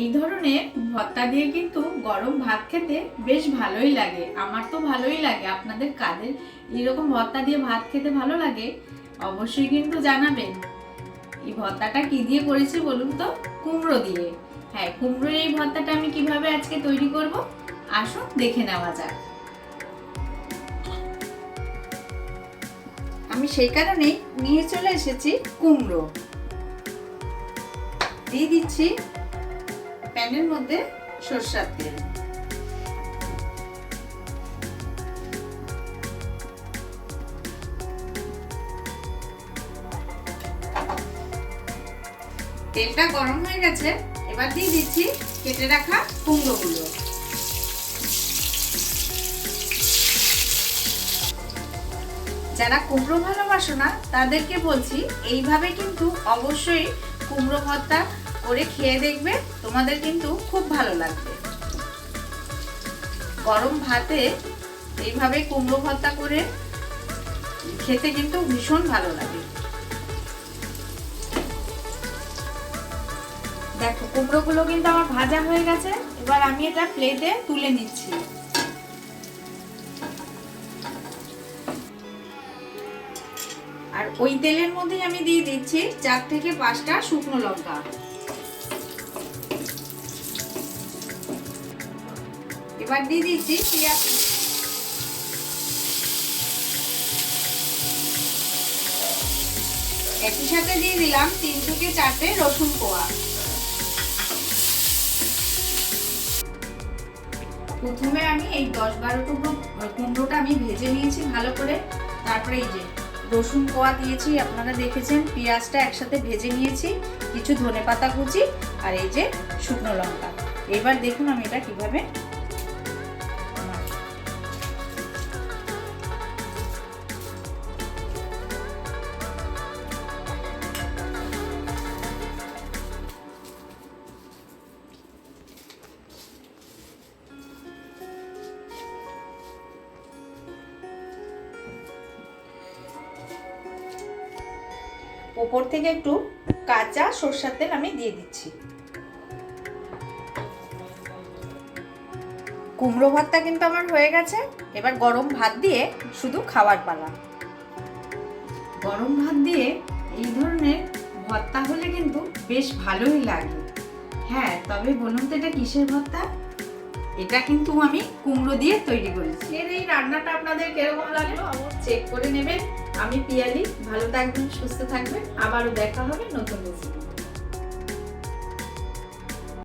এই ধরনের ভর্তা দিয়ে কিন্তু গরম ভাত খেতে বেশ ভালোই লাগে। আমার তো ভালোই লাগে। আপনাদের কাদের এরকম ভর্তা দিয়ে ভাত খেতে ভালো লাগে অবশ্যই কিন্তু জানাবেন। এই ভর্তাটা কি দিয়ে করেছি বলুন তো? কুমড়ো দিয়ে। হ্যাঁ, কুমড়োর এই ভর্তাটা আমি কিভাবে আজকে তৈরি করব আসুন দেখে নেওয়া যাক। আমি সেই কারণেই নিয়ে চলে এসেছি কুমড়ো। দিয়ে দিচ্ছি প্যানের মধ্যে সরষের তেল। তেলটা গরম হয়ে গেছে, এবার দিয়ে দিচ্ছি কেটে রাখা কুমড়োগুলো। যারা কুমড়ো ভালোবাসো না তাদেরকে বলছি এইভাবে কিন্তু অবশ্যই কুমড়ো ভর্তা করে খেয়ে দেখবে, তোমাদের কিন্তু খুব ভালো লাগবে। গরম ভাতে এইভাবে কুমড়ো ভর্তা করে খেতে কিন্তু ভীষণ ভালো লাগে। দেখো কুমড়োগুলো কিন্তু আমার ভাজা হয়ে গেছে, এবার আমি এটা প্লেটে তুলে নিচ্ছি। আর ওই তেলের মধ্যেই আমি দিয়ে দিচ্ছি 4 থেকে 5টা শুকনো লঙ্কা। এবার দিয়ে দিচ্ছি পেঁয়াজ। একই সাথে দিয়ে দিলাম 3 থেকে 4টে রসুন কোয়া। প্রথমে আমি এই 10-12 টুকরো কুমড়োটা আমি ভেজে নিয়েছি ভালো করে। তারপরে এই যে রসুন কোয়া দিয়েছি, আপনারা দেখেছেন। পেঁয়াজটা একসাথে ভেজে নিয়েছি, কিছু ধনেপাতা কুচি আর এই যে শুকনো লঙ্কা। এবার দেখুন আমি এটা কিভাবে উপর থেকে একটু কাঁচা সরষের তেল আমি দিয়ে দিচ্ছি। কুমড়ো ভর্তা কিন্তু আমার হয়ে গেছে। এবার গরম ভাত দিয়ে শুধু খাওয়ার পালা। গরম ভাত দিয়ে এই ধরনের ভর্তা হলে কিন্তু বেশ ভালোই লাগে। হ্যাঁ, তবে বলুন তো এটা কিসের ভর্তা? এটা কিন্তু আমি কুমড়ো দিয়ে তৈরি করেছি। এর এই রান্নাটা আপনাদের কিরকম লাগলো চেক করে নেবেন। আমি পিয়ালি, ভালো থাকবেন, সুস্থ থাকবেন। আবারও দেখা হবে নতুন রেসিপি।